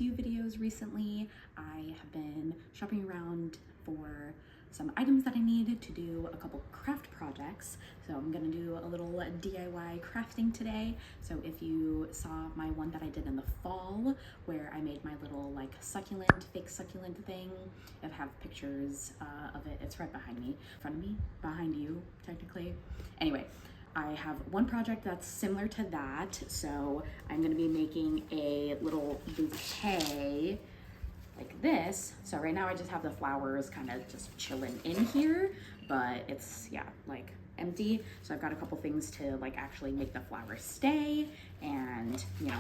few videos recently. I have been shopping around for some items that I needed to do a couple craft projects. So I'm gonna do a little DIY crafting today. So if you saw my one that I did in the fall, where I made my little like succulent, fake succulent thing, I have pictures of it. It's right behind me, in front of me, behind you, technically. Anyway, I have one project that's similar to that. So I'm gonna be making a little bouquet like this. So right now I just have the flowers kind of just chilling in here, but it's, yeah, like empty. So I've got a couple things to like actually make the flowers stay, and you know,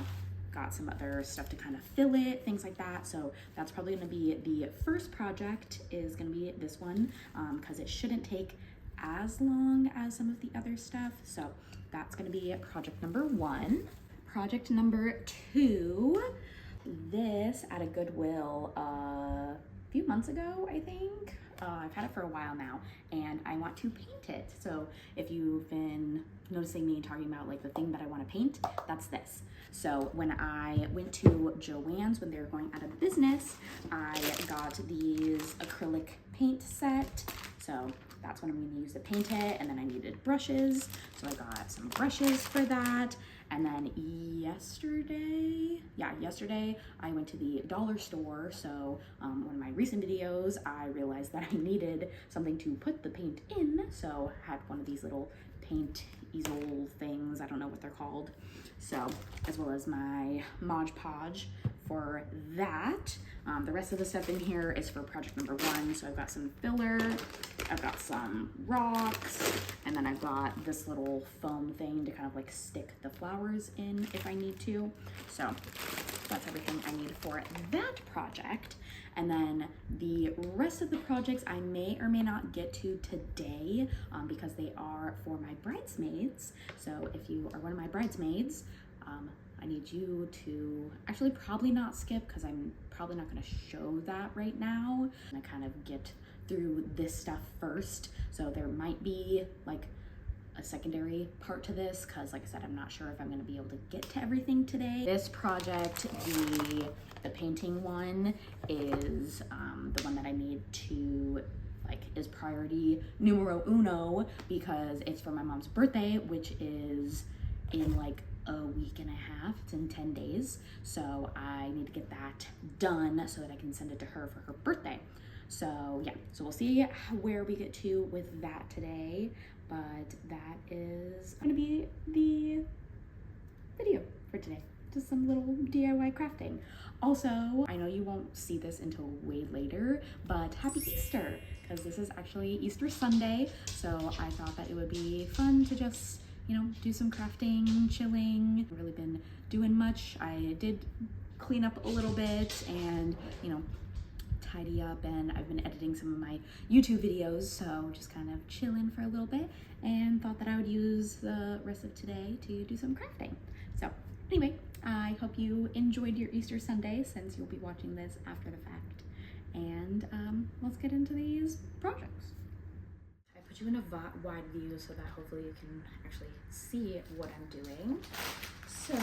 got some other stuff to kind of fill it, things like that. So that's probably gonna be the first project, is gonna be this one, because it shouldn't take as long as some of the other stuff. So that's gonna be project number one. Project number two, this at a Goodwill a few months ago, I think. I've had it for a while now, and I want to paint it. So if you've been noticing me talking about like the thing that I want to paint, that's this. So when I went to Joann's when they were going out of business, I got these acrylic paint set. So that's what I'm going to use to paint it. And then I needed brushes, so I got some brushes for that. And then yesterday I went to the dollar store. So one of my recent videos, I realized that I needed something to put the paint in. So I had one of these little paint easel things, I don't know what they're called. So, as well as my Mod Podge for that. The rest of the stuff in here is for project number one. So I've got some filler, I've got some rocks, and then I've got this little foam thing to kind of like stick the flowers in if I need to. So that's everything I need for that project. And then the rest of the projects I may or may not get to today, because they are for my bridesmaids. So if you are one of my bridesmaids, I need you to actually probably not skip, because I'm probably not going to show that right now. I kind of get through this stuff first. So there might be like a secondary part to this, because like I said, I'm not sure if I'm going to be able to get to everything today. This project, the painting one, is the one that I need to like is priority numero uno, because it's for my mom's birthday, which is in like a week and a half. It's in 10 days. So I need to get that done so that I can send it to her for her birthday. So yeah, so we'll see where we get to with that today, but that is gonna be the video for today. Just some little DIY crafting. Also, I know you won't see this until way later, but happy Easter, because this is actually Easter Sunday. So I thought that it would be fun to just, you know, do some crafting, chilling. I've really been doing much. I did clean up a little bit and, you know, tidy up, and I've been editing some of my YouTube videos, so just kind of chilling for a little bit, and thought that I would use the rest of today to do some crafting. So anyway, I hope you enjoyed your Easter Sunday, since you'll be watching this after the fact, and let's get into these projects. I put you in a wide view so that hopefully you can actually see what I'm doing. So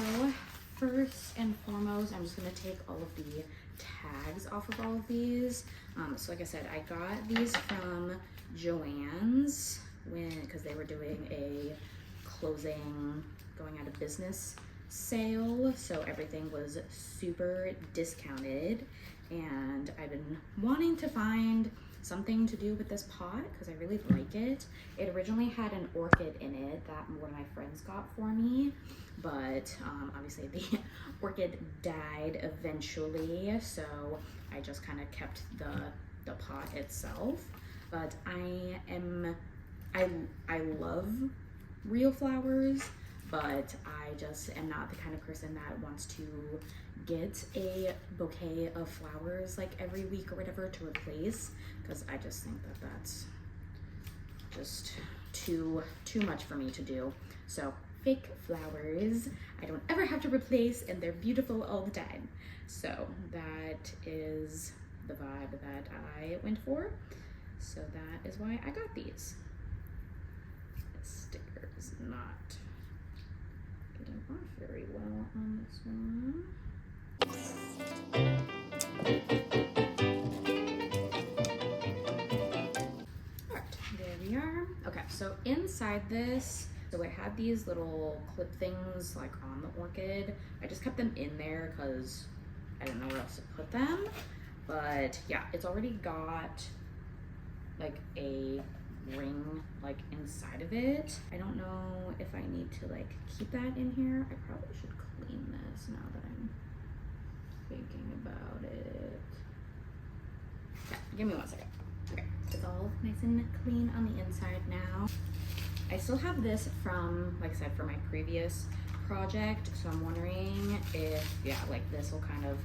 first and foremost, I'm just gonna take all of the tags off of all of these. So like I said, I got these from Joann's because they were doing a closing, going out of business sale. So everything was super discounted, and I've been wanting to find something to do with this pot because I really like it. It originally had an orchid in it that one of my friends got for me, but obviously the orchid died eventually, so I just kind of kept the pot itself. But I love real flowers, but I just am not the kind of person that wants to get a bouquet of flowers like every week or whatever to replace, because I just think that that's just too much for me to do. So fake flowers I don't ever have to replace, and they're beautiful all the time. So that is the vibe that I went for. So that is why I got these. The sticker is not getting off very well on this one. So inside this, so I had these little clip things like on the orchid. I just kept them in there because I didn't know where else to put them. But yeah, it's already got like a ring like inside of it. I don't know if I need to like keep that in here. I probably should clean this now that I'm thinking about it. Yeah, give me 1 second. Okay, it's all nice and clean on the inside now. I still have this from, like I said, for my previous project, so I'm wondering if, yeah, like this will kind of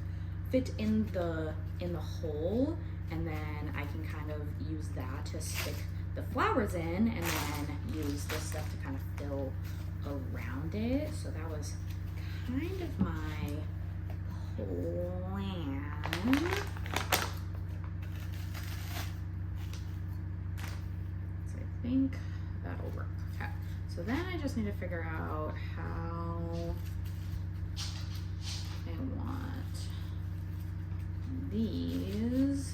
fit in the hole, and then I can kind of use that to stick the flowers in, and then use this stuff to kind of fill around it. So that was kind of my plan. So I think that'll work. Okay. So then I just need to figure out how I want these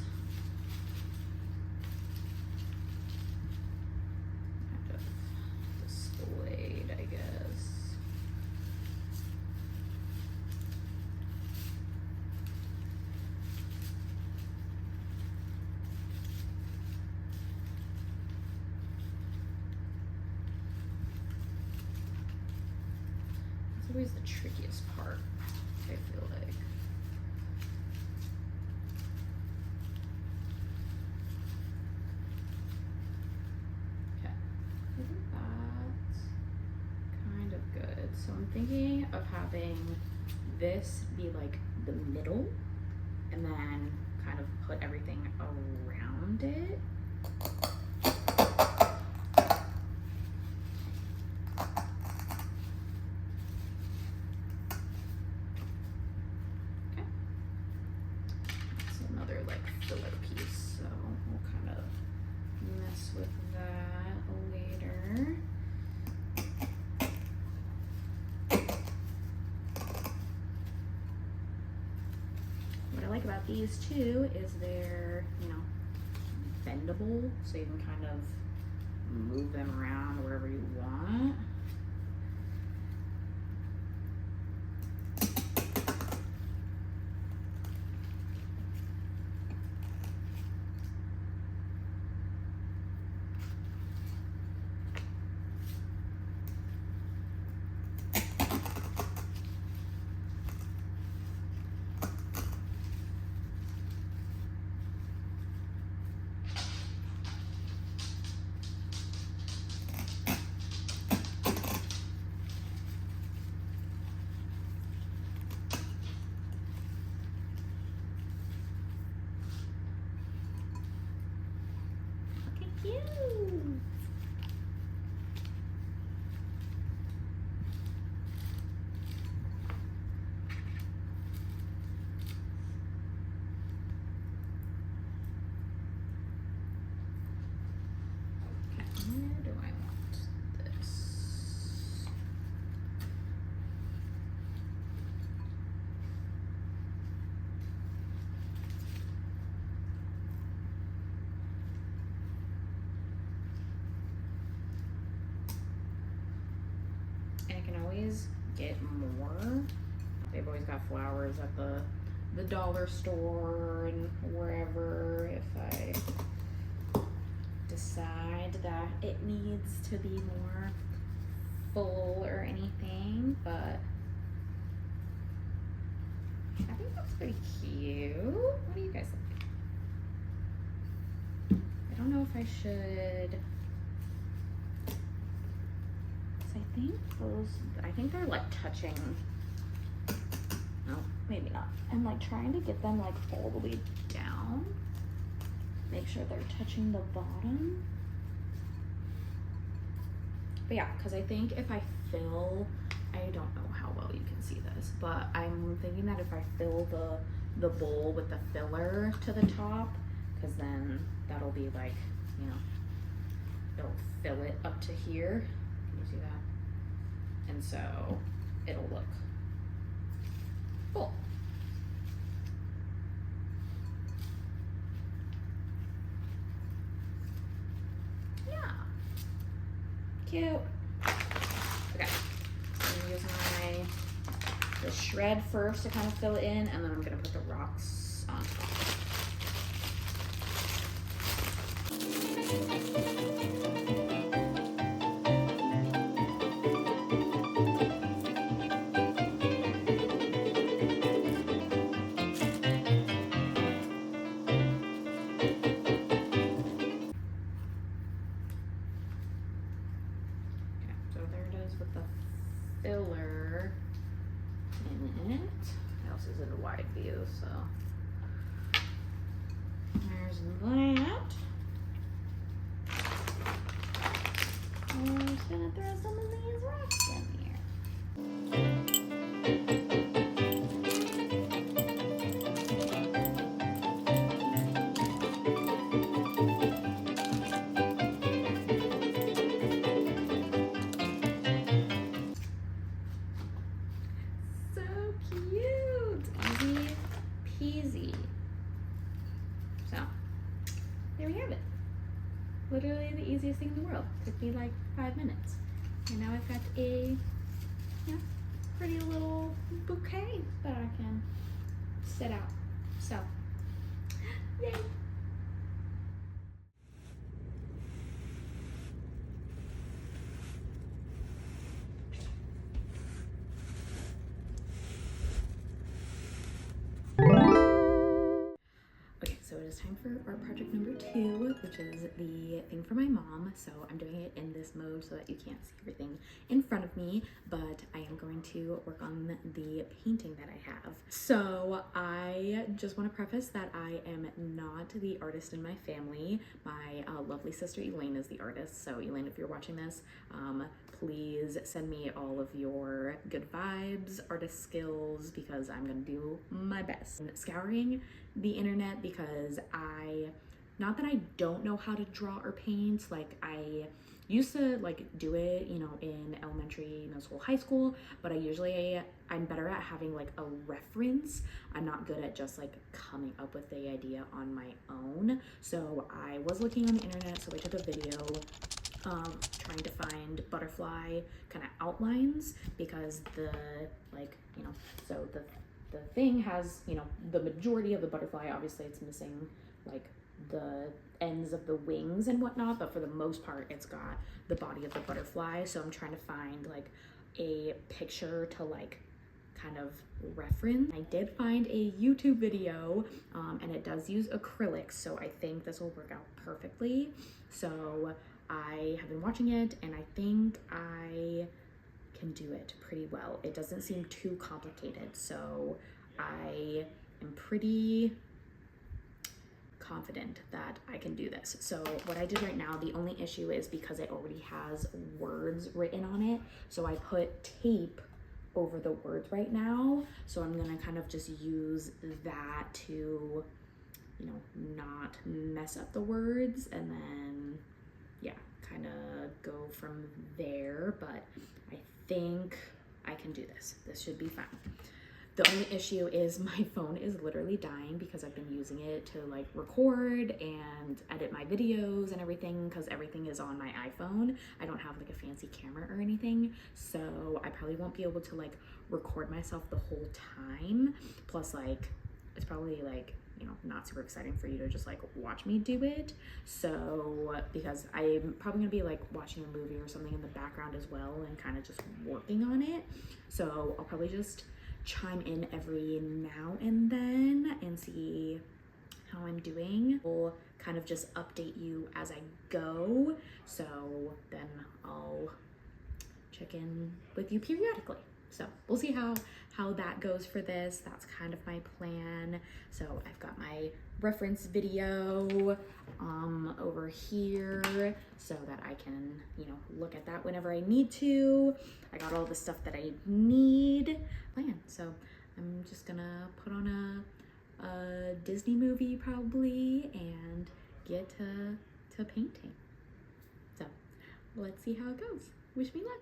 kind of displayed, I guess. It's always the trickiest part, I feel like. Okay, I think that's kind of good. So I'm thinking of having this be like the middle, and then kind of put everything around it. Filler piece, so we'll kind of mess with that later. What I like about these too is they're, you know, bendable, so you can kind of move them around wherever you want. Where do I want this? And I can always get more. They've always got flowers at the dollar store and wherever if I decide that it needs to be more full or anything, but I think that's pretty cute. What do you guys think? I don't know if I should, I think they're like touching, no, maybe not. I'm like trying to get them like all the way down. Make sure they're touching the bottom. But yeah, because I think if I fill, I don't know how well you can see this, but I'm thinking that if I fill the bowl with the filler to the top, because then that'll be like, you know, it'll fill it up to here. Can you see that? And so it'll look full. Cute. Okay, I'm gonna use the shred first to kind of fill it in, and then I'm gonna put the rocks on top. With the filler in it. My house is in a wide view, so there's that. I'm just gonna throw some of these rocks in here. Easy. So there we have it. Literally the easiest thing in the world. Took me like 5 minutes. And now I've got a pretty little bouquet that I can set out. So yay! So it is time for art project number 2, which is the thing for my mom. So I'm doing it in this mode so that you can't see everything in front of me, but I am going to work on the painting that I have. So I just want to preface that I am not the artist in my family. My lovely sister Elaine is the artist. So Elaine, if you're watching this, please send me all of your good vibes, artist skills, because I'm gonna do my best. I'm scouring the internet because not that I don't know how to draw or paint, like I used to like do it, you know, in elementary, middle school, high school, but I'm better at having like a reference. I'm not good at just like coming up with the idea on my own. So I was looking on the internet, so I took a video trying to find butterfly kind of outlines, because so the thing has, you know, the majority of the butterfly, obviously it's missing like the ends of the wings and whatnot, but for the most part it's got the body of the butterfly. So I'm trying to find like a picture to like kind of reference. I did find a YouTube video and it does use acrylics, so I think this will work out perfectly. So I have been watching it and I think I can do it pretty well. It doesn't seem too complicated, so I am pretty confident that I can do this. So what I did right now, the only issue is because it already has words written on it, so I put tape over the words right now. So I'm gonna kind of just use that to, you know, not mess up the words, and then yeah, kind of go from there. But I think I can do this. This should be fine. The only issue is my phone is literally dying because I've been using it to like record and edit my videos and everything, because everything is on my iPhone. I don't have like a fancy camera or anything, so I probably won't be able to like record myself the whole time. Plus, like, it's probably like, you know, not super exciting for you to just like watch me do it. So because I'm probably gonna be like watching a movie or something in the background as well and kind of just working on it. So I'll probably just chime in every now and then and see how I'm doing. We'll kind of just update you as I go. So then I'll check in with you periodically. So we'll see how that goes for this. That's kind of my plan. So I've got my reference video over here so that I can, you know, look at that whenever I need to. I got all the stuff that I need planned. So I'm just gonna put on a Disney movie probably and get to painting. So let's see how it goes. Wish me luck.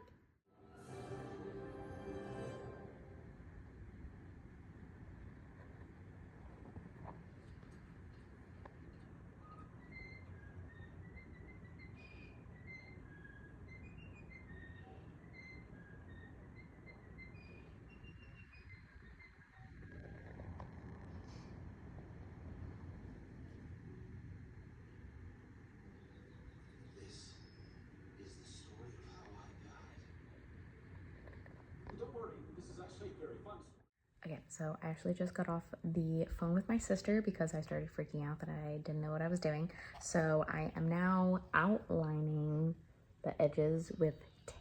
so I actually just got off the phone with my sister because I started freaking out that I didn't know what I was doing. So I am now outlining the edges with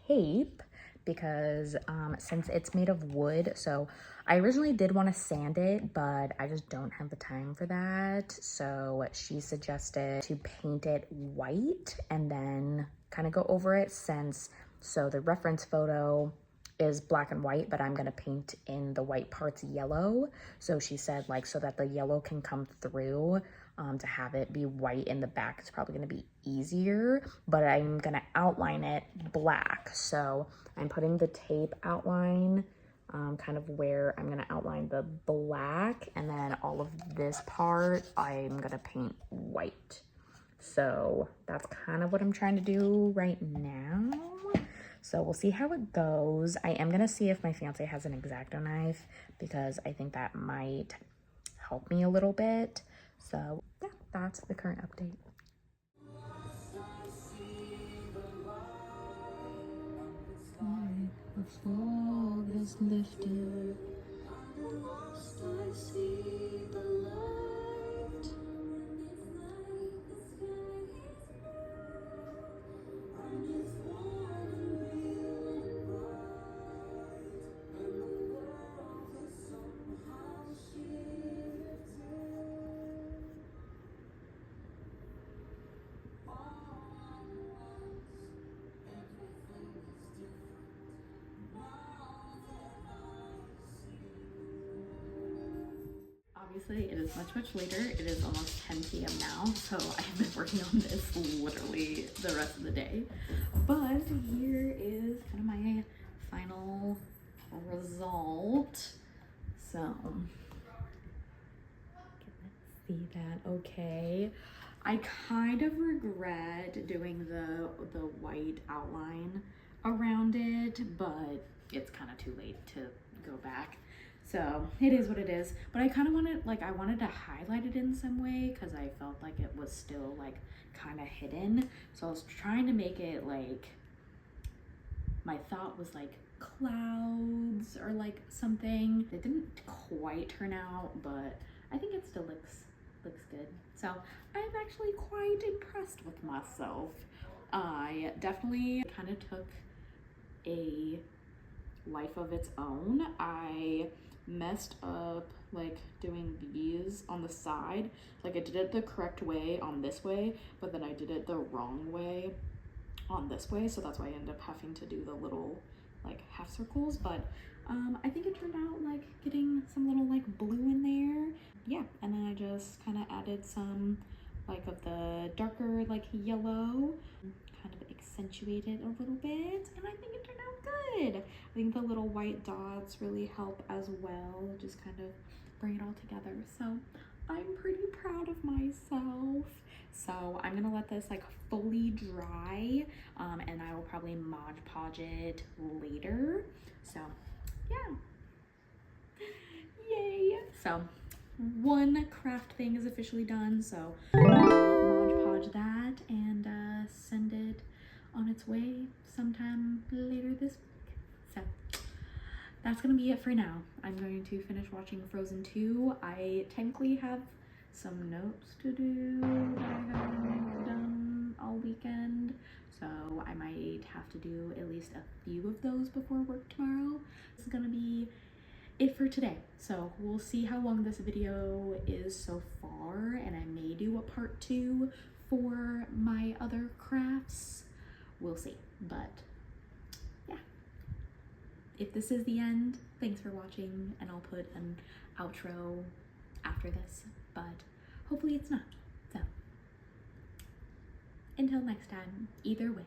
tape because since it's made of wood, so I originally did want to sand it, but I just don't have the time for that. So she suggested to paint it white and then kind of go over it, since so the reference photo is black and white, but I'm gonna paint in the white parts yellow. So she said, like, so that the yellow can come through, to have it be white in the back is probably gonna be easier, but I'm gonna outline it black. So I'm putting the tape outline kind of where I'm gonna outline the black, and then all of this part I'm gonna paint white. So that's kind of what I'm trying to do right now. So we'll see how it goes. I am gonna see if my fiance has an X-Acto knife because I think that might help me a little bit. So yeah, that's the current update. The fog is lifted. I see the light. Obviously, it is much later. It is almost 10 p.m. now, so I've been working on this literally the rest of the day. But here is kind of my final result. So, see that okay. I kind of regret doing the white outline around it, but it's kind of too late to go back. So it is what it is. But I kind of wanted, like, I wanted to highlight it in some way because I felt like it was still like kind of hidden. So I was trying to make it like, my thought was like clouds or like something. It didn't quite turn out, but I think it still looks good. So I'm actually quite impressed with myself. I definitely kind of took a life of its own. I messed up like doing these on the side. Like I did it the correct way on this way, but then I did it the wrong way on this way. So that's why I ended up having to do the little like half circles. But I think it turned out like getting some little like blue in there. Yeah, and then I just kind of added some like of the darker like yellow, kind of accentuated a little bit, and I think it turned out good. I think the little white dots really help as well, just kind of bring it all together. So I'm pretty proud of myself. So I'm gonna let this like fully dry, and I will probably Mod Podge it later. So yeah, yay. So one craft thing is officially done, so Mod Podge that and send it on its way sometime later this week. So that's gonna be it for now. I'm going to finish watching Frozen 2. I technically have some notes to do that I haven't done all weekend, so I might have to do at least a few of those before work tomorrow. This is gonna be it for today, so we'll see how long this video is so far, and I may do a part 2 for my other crafts. We'll see, but yeah, if this is the end, thanks for watching, and I'll put an outro after this, but hopefully it's not. So until next time, either way.